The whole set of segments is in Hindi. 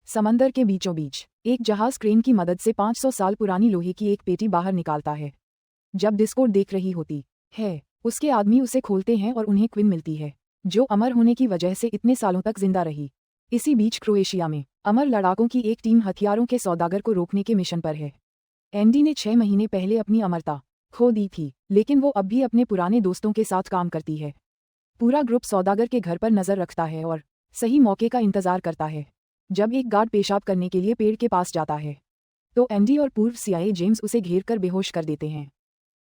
समंदर के बीचों बीच एक जहाज क्रेन की मदद से 500 साल पुरानी लोहे की एक पेटी बाहर निकालता है। जब डिस्कोर्ड देख रही होती है, उसके आदमी उसे खोलते हैं और उन्हें क्विन मिलती है, जो अमर होने की वजह से इतने सालों तक जिंदा रही। इसी बीच क्रोएशिया में अमर लड़ाकों की एक टीम हथियारों के सौदागर को रोकने के मिशन पर है। एंडी ने 6 महीने पहले अपनी अमरता खो दी थी, लेकिन वो अब भी अपने पुराने दोस्तों के साथ काम करती है। पूरा ग्रुप सौदागर के घर पर नजर रखता है और सही मौके का इंतजार करता है। जब एक गार्ड पेशाब करने के लिए पेड़ के पास जाता है, तो एंडी और पूर्व सीआईए जेम्स उसे घेर कर बेहोश कर देते हैं।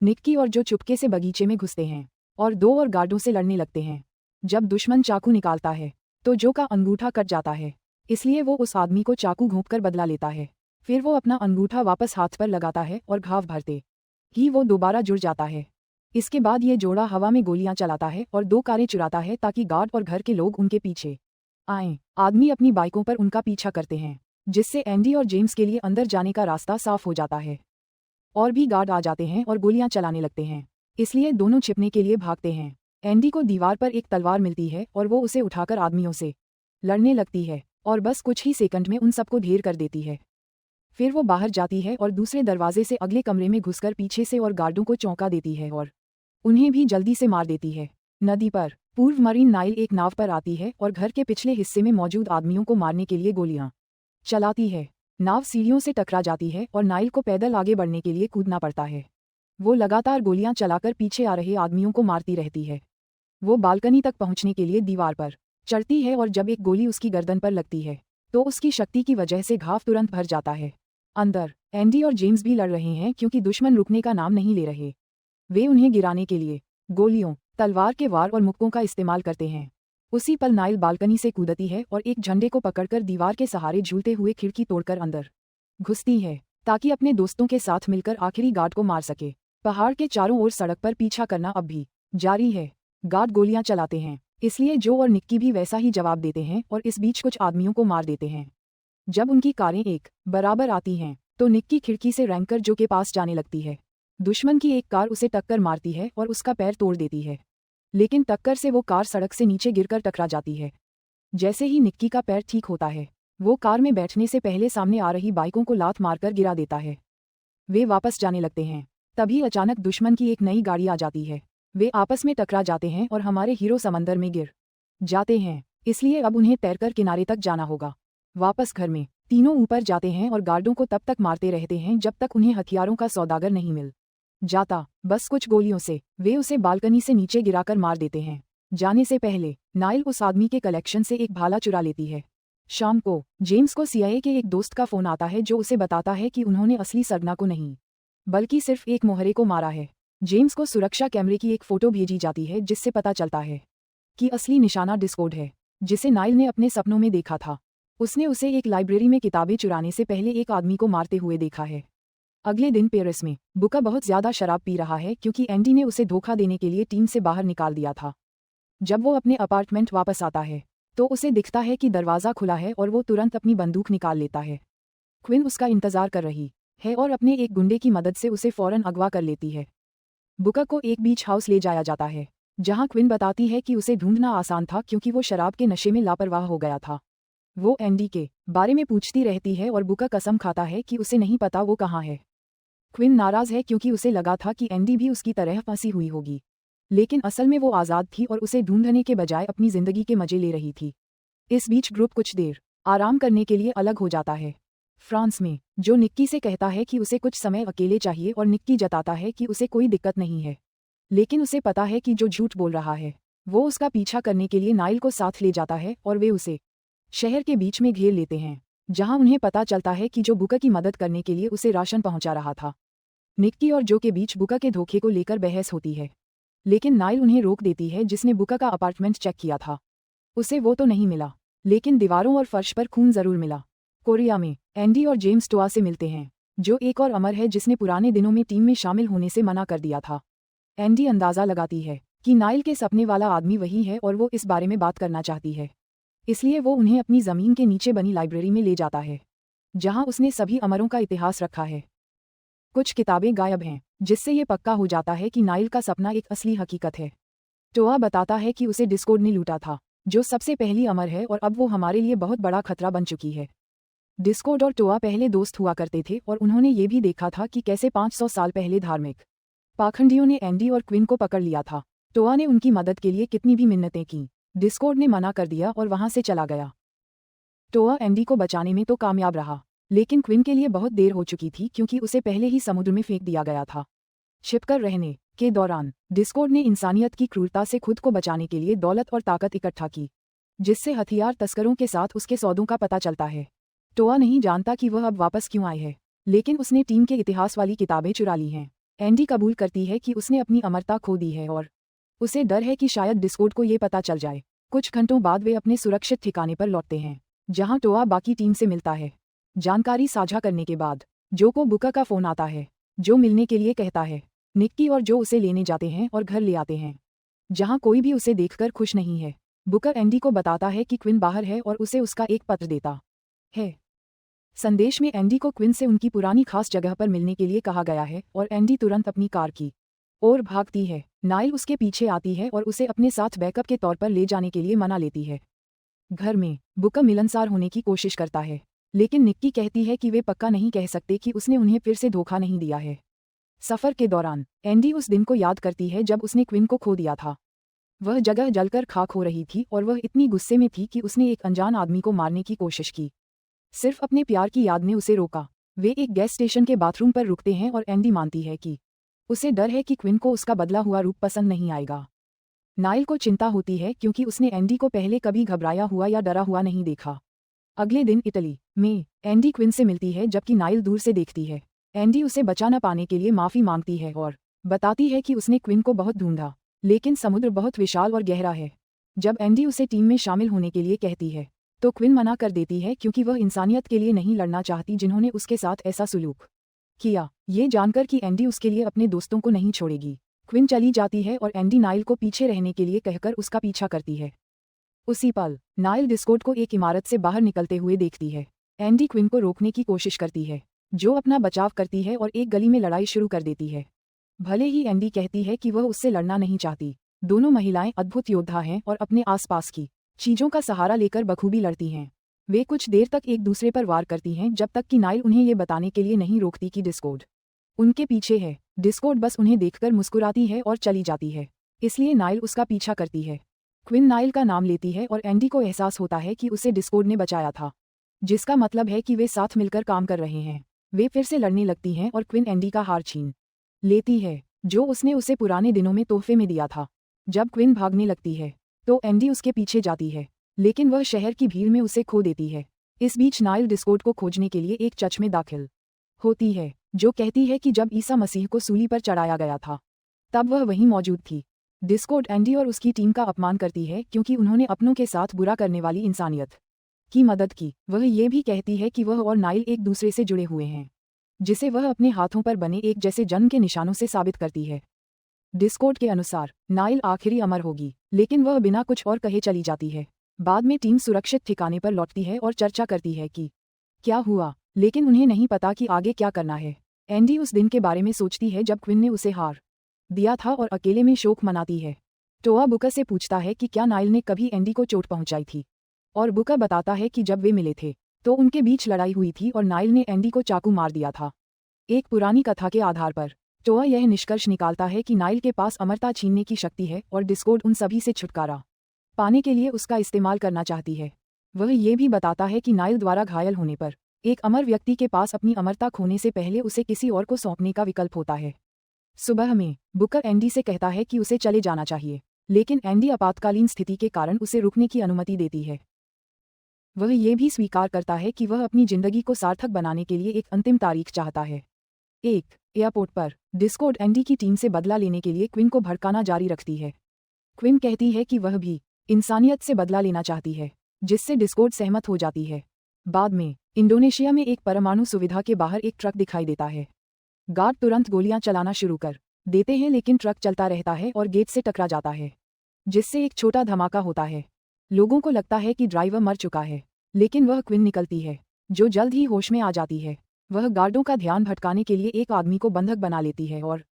निक्की और जो चुपके से बगीचे में घुसते हैं और 2 और गार्डों से लड़ने लगते हैं। जब दुश्मन चाकू निकालता है, तो जो का अंगूठा कट जाता है, इसलिए वो उस आदमी को चाकू घोंपकर बदला लेता है। फिर वो अपना अंगूठा वापस हाथ पर लगाता है और घाव भरते ही वो दोबारा जुड़ जाता है। इसके बाद ये जोड़ा हवा में गोलियां चलाता है और 2 कारें चुराता है ताकि गार्ड और घर के लोग उनके पीछे आएं। आदमी अपनी बाइकों पर उनका पीछा करते हैं, जिससे एंडी और जेम्स के लिए अंदर जाने का रास्ता साफ हो जाता है। और भी गार्ड आ जाते हैं और गोलियां चलाने लगते हैं, इसलिए दोनों छिपने के लिए भागते हैं। एंडी को दीवार पर एक तलवार मिलती है और वो उसे उठाकर आदमियों से लड़ने लगती है और बस कुछ ही सेकंड में उन सबको ढेर कर देती है। फिर वो बाहर जाती है और दूसरे दरवाजे से अगले कमरे में घुसकर पीछे से और गार्डों को चौंका देती है और उन्हें भी जल्दी से मार देती है। नदी पर पूर्व मरीन नाइल एक नाव पर आती है और घर के पिछले हिस्से में मौजूद आदमियों को मारने के लिए गोलियां चलाती है। नाव सीढ़ियों से टकरा जाती है और नाइल को पैदल आगे बढ़ने के लिए कूदना पड़ता है। वो लगातार गोलियां चलाकर पीछे आ रहे आदमियों को मारती रहती है। वो बालकनी तक पहुंचने के लिए दीवार पर चढ़ती है और जब एक गोली उसकी गर्दन पर लगती है, तो उसकी शक्ति की वजह से घाव तुरंत भर जाता है। अंदर एंडी और जेम्स भी लड़ रहे हैं क्योंकि दुश्मन रुकने का नाम नहीं ले रहे। वे उन्हें गिराने के लिए गोलियों, तलवार के वार और मुक्कों का इस्तेमाल करते हैं। उसी पल नाइल बालकनी से कूदती है और एक झंडे को पकड़कर दीवार के सहारे झूलते हुए खिड़की तोड़कर अंदर घुसती है, ताकि अपने दोस्तों के साथ मिलकर आखिरी गार्ड को मार सके। पहाड़ के चारों ओर सड़क पर पीछा करना अब भी जारी है। गार्ड गोलियां चलाते हैं, इसलिए जो और निक्की भी वैसा ही जवाब देते हैं और इस बीच कुछ आदमियों को मार देते हैं। जब उनकी कारें एक बराबर आती हैं, तो निक्की खिड़की से रैंकर जो के पास जाने लगती है। दुश्मन की एक कार उसे टक्कर मारती है और उसका पैर तोड़ देती है, लेकिन टक्कर से वो कार सड़क से नीचे गिरकर टकरा जाती है। जैसे ही निक्की का पैर ठीक होता है, वो कार में बैठने से पहले सामने आ रही बाइकों को लात मारकर गिरा देता है। वे वापस जाने लगते हैं, तभी अचानक दुश्मन की एक नई गाड़ी आ जाती है। वे आपस में टकरा जाते हैं और हमारे हीरो समंदर में गिर जाते हैं, इसलिए अब उन्हें तैरकर किनारे तक जाना होगा। वापस घर में तीनों ऊपर जाते हैं और गार्डों को तब तक मारते रहते हैं जब तक उन्हें हथियारों का सौदागर नहीं मिल जाता। बस कुछ गोलियों से वे उसे बालकनी से नीचे गिराकर मार देते हैं। जाने से पहले नाइल उस आदमी के कलेक्शन से एक भाला चुरा लेती है। शाम को जेम्स को सीआईए के एक दोस्त का फोन आता है, जो उसे बताता है कि उन्होंने असली सरगना को नहीं, बल्कि सिर्फ एक मोहरे को मारा है। जेम्स को सुरक्षा कैमरे की एक फोटो भेजी जाती है, जिससे पता चलता है कि असली निशाना डिस्कोर्ड है, जिसे नाइल ने अपने सपनों में देखा था। उसने उसे एक लाइब्रेरी में किताबें चुराने से पहले एक आदमी को मारते हुए देखा है। अगले दिन पेरिस में बुका बहुत ज्यादा शराब पी रहा है, क्योंकि एंडी ने उसे धोखा देने के लिए टीम से बाहर निकाल दिया था। जब वो अपने अपार्टमेंट वापस आता है, तो उसे दिखता है कि दरवाज़ा खुला है और वो तुरंत अपनी बंदूक निकाल लेता है। क्विन उसका इंतजार कर रही है और अपने एक गुंडे की मदद से उसे फौरन अगवा कर लेती है। बुका को एक बीच हाउस ले जाया जाता है, जहां क्विन बताती है कि उसे ढूंढना आसान था क्योंकि वो शराब के नशे में लापरवाह हो गया था। वो एंडी के बारे में पूछती रहती है और बुका कसम खाता है कि उसे नहीं पता वो कहाँ है। क्विन नाराज है क्योंकि उसे लगा था कि एंडी भी उसकी तरह फंसी हुई होगी, लेकिन असल में वो आज़ाद थी और उसे ढूंढने के बजाय अपनी जिंदगी के मजे ले रही थी। इस बीच ग्रुप कुछ देर आराम करने के लिए अलग हो जाता है। फ्रांस में जो निक्की से कहता है कि उसे कुछ समय अकेले चाहिए और निक्की जताता है कि उसे कोई दिक्कत नहीं है, लेकिन उसे पता है कि जो झूठ बोल रहा है। वो उसका पीछा करने के लिए नाइल को साथ ले जाता है और वे उसे शहर के बीच में घेर लेते हैं, जहां उन्हें पता चलता है कि जो बुका की मदद करने के लिए उसे राशन पहुंचा रहा था। निक्की और जो के बीच बुका के धोखे को लेकर बहस होती है, लेकिन नाइल उन्हें रोक देती है, जिसने बुका का अपार्टमेंट चेक किया था। उसे वो तो नहीं मिला, लेकिन दीवारों और फर्श पर खून जरूर मिला। कोरिया में एंडी और जेम्स टोआ से मिलते हैं, जो एक और अमर है जिसने पुराने दिनों में टीम में शामिल होने से मना कर दिया था। एंडी अंदाजा लगाती है कि नाइल के सपने वाला आदमी वही है और वो इस बारे में बात करना चाहती है, इसलिए वो उन्हें अपनी जमीन के नीचे बनी लाइब्रेरी में ले जाता है, जहां उसने सभी अमरों का इतिहास रखा है। कुछ किताबें गायब हैं, जिससे ये पक्का हो जाता है कि नाइल का सपना एक असली हकीकत है। टोआ बताता है कि उसे डिस्कोर्ड ने लूटा था, जो सबसे पहली अमर है और अब वो हमारे लिए बहुत बड़ा खतरा बन चुकी है। डिस्कॉर्ड और टोआ पहले दोस्त हुआ करते थे और उन्होंने ये भी देखा था कि कैसे 500 साल पहले धार्मिक पाखंडियों ने एंडी और क्विन को पकड़ लिया था। टोआ ने उनकी मदद के लिए कितनी भी मिन्नतें की, डिस्कॉर्ड ने मना कर दिया और वहां से चला गया। टोआ एंडी को बचाने में तो कामयाब रहा, लेकिन क्विन के लिए बहुत देर हो चुकी थी क्योंकि उसे पहले ही समुद्र में फेंक दिया गया था। छिपकर रहने के दौरान डिस्कॉर्ड ने इंसानियत की क्रूरता से खुद को बचाने के लिए दौलत और ताकत इकट्ठा की, जिससे हथियार तस्करों के साथ उसके सौदों का पता चलता है। टोआ नहीं जानता कि वह अब वापस क्यों आए है, लेकिन उसने टीम के इतिहास वाली किताबें चुरा ली हैं। एंडी कबूल करती है कि उसने अपनी अमरता खो दी है और उसे डर है कि शायद डिस्कॉर्ड को ये पता चल जाए। कुछ घंटों बाद वे अपने सुरक्षित ठिकाने पर लौटते हैं, जहां टोआ बाकी टीम से मिलता है। जानकारी साझा करने के बाद जो को बुका का फोन आता है, जो मिलने के लिए कहता है। निक्की और जो उसे लेने जाते हैं और घर ले आते हैं, जहां कोई भी उसे देखकर खुश नहीं है। बुकर एंडी को बताता है कि क्विन बाहर है और उसे उसका एक पत्र देता है। संदेश में एंडी को क्विन से उनकी पुरानी खास जगह पर मिलने के लिए कहा गया है और एंडी तुरंत अपनी कार की ओर भागती है। नाइल उसके पीछे आती है और उसे अपने साथ बैकअप के तौर पर ले जाने के लिए मना लेती है। घर में बुकर मिलनसार होने की कोशिश करता है, लेकिन निक्की कहती है कि वे पक्का नहीं कह सकते कि उसने उन्हें फिर से धोखा नहीं दिया है। सफर के दौरान एंडी उस दिन को याद करती है जब उसने क्विन को खो दिया था। वह जगह जलकर खाक हो रही थी और वह इतनी गुस्से में थी कि उसने एक अनजान आदमी को मारने की कोशिश की। सिर्फ अपने प्यार की याद ने उसे रोका। वे एक गैस स्टेशन के बाथरूम पर रुकते हैं और एंडी मानती है कि उसे डर है कि क्विन को उसका बदला हुआ रूप पसंद नहीं आएगा। नाइल को चिंता होती है क्योंकि उसने एंडी को पहले कभी घबराया हुआ या डरा हुआ नहीं देखा। अगले दिन इटली में एंडी क्विन से मिलती है जबकि नाइल दूर से देखती है। एंडी उसे बचा न पाने के लिए माफी मांगती है और बताती है कि उसने क्विन को बहुत ढूंढा, लेकिन समुद्र बहुत विशाल और गहरा है। जब एंडी उसे टीम में शामिल होने के लिए कहती है तो क्विन मना कर देती है क्योंकि वह इंसानियत के लिए नहीं लड़ना चाहती जिन्होंने उसके साथ ऐसा सुलूक किया। ये जानकर कि एंडी उसके लिए अपने दोस्तों को नहीं छोड़ेगी, क्विन चली जाती है और एंडी नाइल को पीछे रहने के लिए कहकर उसका पीछा करती है। उसी पल नाइल डिस्कॉर्ड को एक इमारत से बाहर निकलते हुए देखती है। एंडी क्विन को रोकने की कोशिश करती है, जो अपना बचाव करती है और एक गली में लड़ाई शुरू कर देती है। भले ही एंडी कहती है कि वह उससे लड़ना नहीं चाहती, दोनों महिलाएं अद्भुत योद्धा हैं और अपने आसपास की चीजों का सहारा लेकर बखूबी लड़ती हैं। वे कुछ देर तक एक दूसरे पर वार करती हैं जब तक कि नाइल उन्हें ये बताने के लिए नहीं रोकती कि डिस्कॉर्ड उनके पीछे है। डिस्कॉर्ड बस उन्हें देखकर मुस्कुराती है और चली जाती है, इसलिए नाइल उसका पीछा करती है। क्विन नाइल का नाम लेती है और एंडी को एहसास होता है कि उसे डिस्कॉर्ड ने बचाया था, जिसका मतलब है कि वे साथ मिलकर काम कर रहे हैं। वे फिर से लड़ने लगती हैं और क्विन एंडी का हार छीन लेती है, जो उसने उसे पुराने दिनों में तोहफे में दिया था। जब क्विन भागने लगती है तो एंडी उसके पीछे जाती है, लेकिन वह शहर की भीड़ में उसे खो देती है। इस बीच नाइल डिस्कॉर्ड को खोजने के लिए एक चर्च में दाखिल होती है, जो कहती है कि जब ईसा मसीह को सूली पर चढ़ाया गया था तब वह वहीं मौजूद थी। डिस्कॉर्ड एंडी और उसकी टीम का अपमान करती है क्योंकि उन्होंने अपनों के साथ बुरा करने वाली इंसानियत की मदद की। वह ये भी कहती है कि वह और नाइल एक दूसरे से जुड़े हुए हैं, जिसे वह अपने हाथों पर बने एक जैसे जन्म के निशानों से साबित करती है। डिस्कॉर्ड के अनुसार नाइल आखिरी अमर होगी, लेकिन वह बिना कुछ और कहे चली जाती है। बाद में टीम सुरक्षित ठिकाने पर लौटती है और चर्चा करती है कि क्या हुआ, लेकिन उन्हें नहीं पता कि आगे क्या करना है। एंडी उस दिन के बारे में सोचती है जब क्विन ने उसे हार दिया था और अकेले में शोक मनाती है। टोआ बुकर से पूछता है कि क्या नाइल ने कभी एंडी को चोट पहुंचाई थी, और बुकर बताता है कि जब वे मिले थे तो उनके बीच लड़ाई हुई थी और नाइल ने एंडी को चाकू मार दिया था। एक पुरानी कथा के आधार पर टोआ यह निष्कर्ष निकालता है कि नाइल के पास अमरता छीनने की शक्ति है और डिस्कॉर्ड उन सभी से छुटकारा पाने के लिए उसका इस्तेमाल करना चाहती है। वह ये भी बताता है कि नाइल द्वारा घायल होने पर एक अमर व्यक्ति के पास अपनी अमरता खोने से पहले उसे किसी और को सौंपने का विकल्प होता है। सुबह में बुकर एंडी से कहता है कि उसे चले जाना चाहिए, लेकिन एंडी आपातकालीन स्थिति के कारण उसे रुकने की अनुमति देती है। वह ये भी स्वीकार करता है कि वह अपनी जिंदगी को सार्थक बनाने के लिए एक अंतिम तारीख चाहता है। एक एयरपोर्ट पर डिस्कॉर्ड एंडी की टीम से बदला लेने के लिए क्विन को भड़काना जारी रखती है। क्विन कहती है कि वह भी इंसानियत से बदला लेना चाहती है, जिससे डिस्कॉर्ड सहमत हो जाती है। बाद में इंडोनेशिया में एक परमाणु सुविधा के बाहर एक ट्रक दिखाई देता है। गार्ड तुरंत गोलियां चलाना शुरू कर देते हैं, लेकिन ट्रक चलता रहता है और गेट से टकरा जाता है, जिससे एक छोटा धमाका होता है। लोगों को लगता है कि ड्राइवर मर चुका है, लेकिन वह क्विन निकलती है, जो जल्द ही होश में आ जाती है। वह गार्डों का ध्यान भटकाने के लिए एक आदमी को बंधक बना लेती है और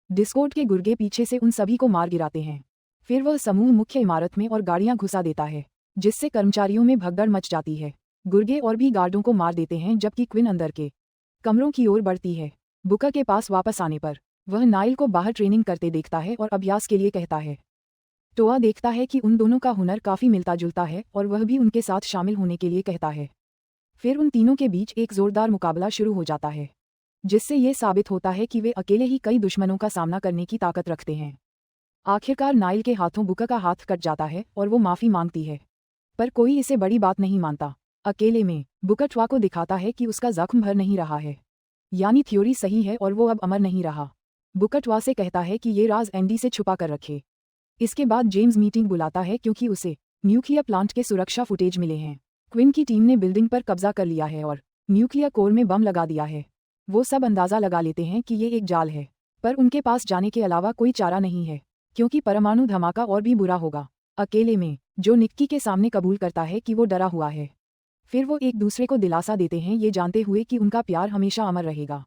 डिस्कॉर्ड के गुर्गे पीछे से उन सभी को मार गिराते हैं। फिर वह समूह मुख्य इमारत में और गाड़ियां घुसा देता है, जिससे कर्मचारियों में भगदड़ मच जाती है। गुर्गे और भी गार्डों को मार देते हैं जबकि क्विन अंदर के कमरों की ओर बढ़ती है। बुका के पास वापस आने पर वह नाइल को बाहर ट्रेनिंग करते देखता है और अभ्यास के लिए कहता है। टोआ देखता है कि उन दोनों का हुनर काफी मिलता जुलता है और वह भी उनके साथ शामिल होने के लिए कहता है। फिर उन तीनों के बीच एक जोरदार मुकाबला शुरू हो जाता है, जिससे ये साबित होता है कि वे अकेले ही कई दुश्मनों का सामना करने की ताकत रखते हैं। आखिरकार नाइल के हाथों बुका का हाथ कट जाता है और वो माफी मांगती है, पर कोई इसे बड़ी बात नहीं मानता। अकेले में बुका टोआ को दिखाता है कि उसका जख्म भर नहीं रहा है, यानी थ्योरी सही है और वो अब अमर नहीं रहा। बुका टोआ से कहता है कि ये राज एंडी से छुपा कर रखे। इसके बाद जेम्स मीटिंग बुलाता है क्योंकि उसे न्यूक्लियर प्लांट के सुरक्षा फुटेज मिले हैं। क्विन की टीम ने बिल्डिंग पर कब्जा कर लिया है और न्यूक्लियर कोर में बम लगा दिया है। वो सब अंदाजा लगा लेते हैं कि ये एक जाल है, पर उनके पास जाने के अलावा कोई चारा नहीं है, क्योंकि परमाणु धमाका और भी बुरा होगा। अकेले में जो निक्की के सामने कबूल करता है कि वो डरा हुआ है। फिर वो एक दूसरे को दिलासा देते हैं, ये जानते हुए कि उनका प्यार हमेशा अमर रहेगा।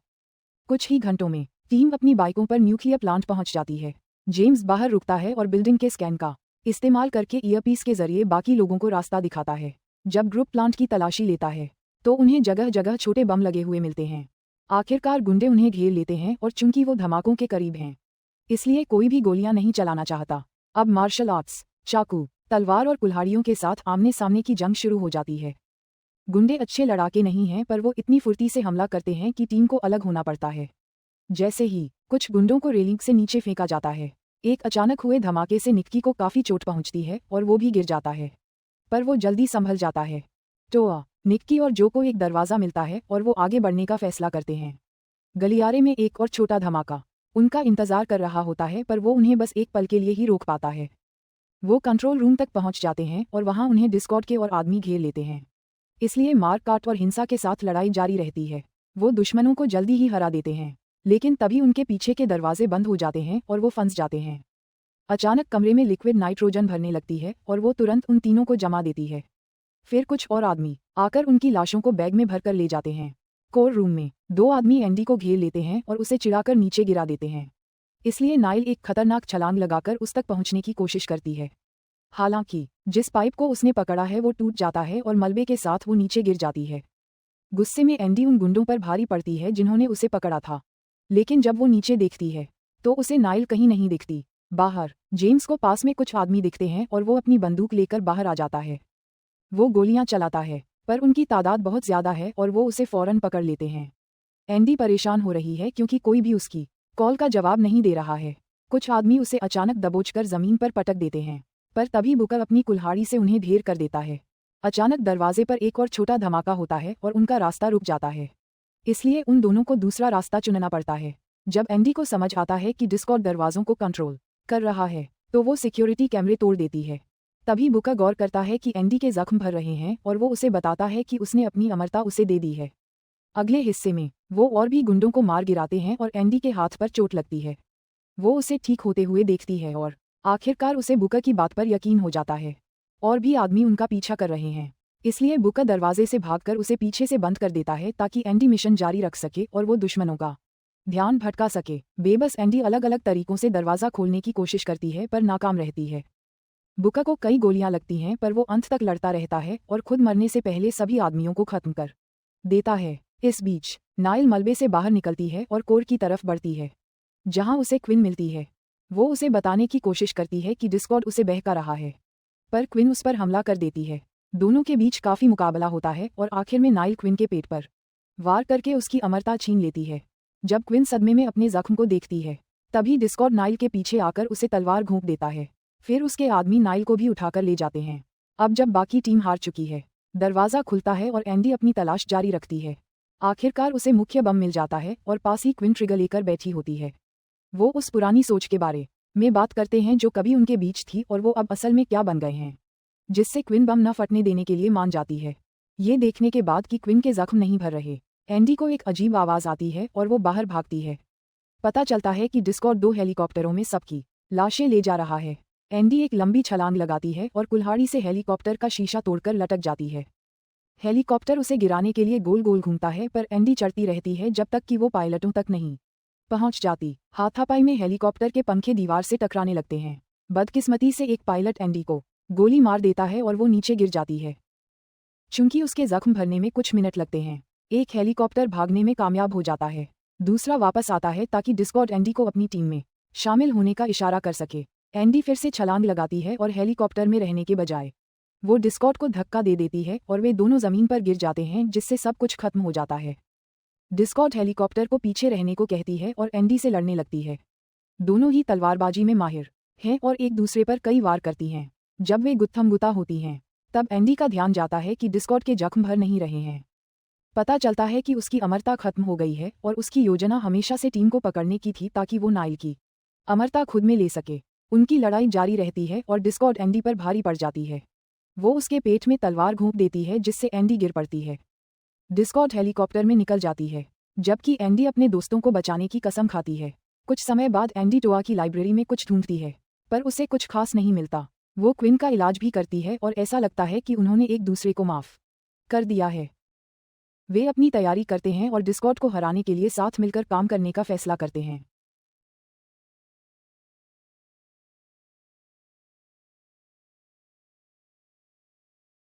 कुछ ही घंटों में टीम अपनी बाइकों पर न्यूक्लियर प्लांट पहुंच जाती है। जेम्स बाहर रुकता है और बिल्डिंग के स्कैन का इस्तेमाल करके ईयरपीस के जरिए बाकी लोगों को रास्ता दिखाता है। जब ग्रुप प्लांट की तलाशी लेता है तो उन्हें जगह जगह छोटे बम लगे हुए मिलते हैं। आखिरकार गुंडे उन्हें घेर लेते हैं और चूंकि वो धमाकों के करीब हैं, इसलिए कोई भी गोलियां नहीं चलाना चाहता। अब मार्शल आर्ट्स, चाकू, तलवार और कुल्हाड़ियों के साथ आमने सामने की जंग शुरू हो जाती है। गुंडे अच्छे लड़ाके नहीं हैं, पर वो इतनी फुर्ती से हमला करते हैं कि टीम को अलग होना पड़ता है। जैसे ही कुछ गुंडों को रेलिंग से नीचे फेंका जाता है, एक अचानक हुए धमाके से निक्की को काफी चोट पहुंचती है और वो भी गिर जाता है, पर वो जल्दी संभल जाता है। टोआ, निक्की और जो को एक दरवाजा मिलता है और वो आगे बढ़ने का फैसला करते हैं। गलियारे में एक और छोटा धमाका उनका इंतजार कर रहा होता है, पर वो उन्हें बस एक पल के लिए ही रोक पाता है। वो कंट्रोल रूम तक पहुंच जाते हैं और वहां उन्हें डिस्कॉर्ड के और आदमी घेर लेते हैं, इसलिए मारकाट और हिंसा के साथ लड़ाई जारी रहती है। वो दुश्मनों को जल्दी ही हरा देते हैं, लेकिन तभी उनके पीछे के दरवाजे बंद हो जाते हैं और वो फंस जाते हैं। अचानक कमरे में लिक्विड नाइट्रोजन भरने लगती है और वो तुरंत उन तीनों को जमा देती है। फिर कुछ और आदमी आकर उनकी लाशों को बैग में भरकर ले जाते हैं। कोर रूम में दो आदमी एंडी को घेर लेते हैं और उसे चिढ़ाकर नीचे गिरा देते हैं, इसलिए नाइल एक खतरनाक छलांग लगाकर उस तक पहुंचने की कोशिश करती है। हालांकि जिस पाइप को उसने पकड़ा है वो टूट जाता है और मलबे के साथ वो नीचे गिर जाती है। गुस्से में एंडी उन गुंडों पर भारी पड़ती है जिन्होंने उसे पकड़ा था, लेकिन जब वो नीचे देखती है तो उसे नाइल कहीं नहीं दिखती। बाहर जेम्स को पास में कुछ आदमी दिखते हैं और वो अपनी बंदूक लेकर बाहर आ जाता है। वो गोलियां चलाता है, पर उनकी तादाद बहुत ज्यादा है और वो उसे फौरन पकड़ लेते हैं। एंडी परेशान हो रही है क्योंकि कोई भी उसकी कॉल का जवाब नहीं दे रहा है। कुछ आदमी उसे अचानक दबोचकर जमीन पर पटक देते हैं, पर तभी बुकर अपनी कुल्हाड़ी से उन्हें ढेर कर देता है। अचानक दरवाजे पर एक और छोटा धमाका होता है और उनका रास्ता रुक जाता है, इसलिए उन दोनों को दूसरा रास्ता चुनना पड़ता है। जब एंडी को समझ आता है कि डिस्कॉर्ड दरवाजों को कंट्रोल कर रहा है तो वो सिक्योरिटी कैमरे तोड़ देती है। तभी बुका गौर करता है कि एंडी के जख्म भर रहे हैं और वो उसे बताता है कि उसने अपनी अमरता उसे दे दी है। अगले हिस्से में वो और भी गुंडों को मार गिराते हैं और एंडी के हाथ पर चोट लगती है। वो उसे ठीक होते हुए देखती है और आखिरकार उसे बुका की बात पर यकीन हो जाता है। और भी आदमी उनका पीछा कर रहे हैं, इसलिए बुका दरवाजे से भागकर उसे पीछे से बंद कर देता है ताकि एंडी मिशन जारी रख सके और वो दुश्मनों का ध्यान भटका सके। बेबस एंडी अलग अलग तरीकों से दरवाजा खोलने की कोशिश करती है पर नाकाम रहती है। बुका को कई गोलियां लगती हैं, पर वो अंत तक लड़ता रहता है और खुद मरने से पहले सभी आदमियों को खत्म कर देता है। इस बीच नाइल मलबे से बाहर निकलती है और कोर की तरफ बढ़ती है, जहां उसे क्विन मिलती है। वो उसे बताने की कोशिश करती है कि डिस्कॉर्ड उसे बहका रहा है, पर क्विन उस पर हमला कर देती है। दोनों के बीच काफी मुकाबला होता है और आखिर में नाइल क्विन के पेट पर वार करके उसकी अमरता छीन लेती है। जब क्विन सदमे में अपने जख्म को देखती है, तभी डिस्कॉर्ड नाइल के पीछे आकर उसे तलवार घोंप देता है। फिर उसके आदमी नाइल को भी उठाकर ले जाते हैं। अब जब बाकी टीम हार चुकी है, दरवाजा खुलता है और एंडी अपनी तलाश जारी रखती है। आखिरकार उसे मुख्य बम मिल जाता है और पास ही क्विन ट्रिगर लेकर बैठी होती है। वो उस पुरानी सोच के बारे में बात करते हैं जो कभी उनके बीच थी और वो अब असल में क्या बन गए हैं, जिससे क्विन बम न फटने देने के लिए मान जाती है। ये देखने के बाद कि क्विन के जख्म नहीं भर रहे, एंडी को एक अजीब आवाज आती है और वो बाहर भागती है। पता चलता है कि डिस्कॉर्ड 2 हेलीकॉप्टरों में सबकी लाशें ले जा रहा है। एंडी एक लंबी छलांग लगाती है और कुल्हाड़ी से हेलीकॉप्टर का शीशा तोड़कर लटक जाती है। हेलीकॉप्टर उसे गिराने के लिए गोल गोल घूमता है, पर एंडी चढ़ती रहती है जब तक कि वो पायलटों तक नहीं पहुंच जाती। हाथापाई में हेलीकॉप्टर के पंखे दीवार से टकराने लगते हैं। बदकिस्मती से एक पायलट एंडी को गोली मार देता है और वो नीचे गिर जाती है। चूंकि उसके जख्म भरने में कुछ मिनट लगते हैं, एक हेलीकॉप्टर भागने में कामयाब हो जाता है, दूसरा वापस आता है ताकि डिस्कॉर्ड एंडी को अपनी टीम में शामिल होने का इशारा कर सके। एंडी फिर से छलांग लगाती है और हेलीकॉप्टर में रहने के बजाय वो डिस्कॉर्ड को धक्का दे देती है और वे दोनों जमीन पर गिर जाते हैं, जिससे सब कुछ खत्म हो जाता है। डिस्कॉर्ड हेलीकॉप्टर को पीछे रहने को कहती है और एंडी से लड़ने लगती है। दोनों ही तलवारबाजी में माहिर हैं और एक दूसरे पर कई वार करती हैं। जब वे गुत्थमगुत्ता होती हैं, तब एंडी का ध्यान जाता है कि डिस्कॉर्ड के जख्म भर नहीं रहे हैं। पता चलता है कि उसकी अमरता खत्म हो गई है और उसकी योजना हमेशा से टीम को पकड़ने की थी ताकि वो नाइल की अमरता खुद में ले सके। उनकी लड़ाई जारी रहती है और डिस्कॉर्ड एंडी पर भारी पड़ जाती है। वो उसके पेट में तलवार घोंप देती है, जिससे एंडी गिर पड़ती है। डिस्कॉर्ड हेलीकॉप्टर में निकल जाती है, जबकि एंडी अपने दोस्तों को बचाने की कसम खाती है। कुछ समय बाद एंडी टोआ की लाइब्रेरी में कुछ ढूंढती है, पर उसे कुछ खास नहीं मिलता। वो क्विन का इलाज भी करती है और ऐसा लगता है कि उन्होंने एक दूसरे को माफ कर दिया है। वे अपनी तैयारी करते हैं और डिस्कॉर्ड को हराने के लिए साथ मिलकर काम करने का फैसला करते हैं।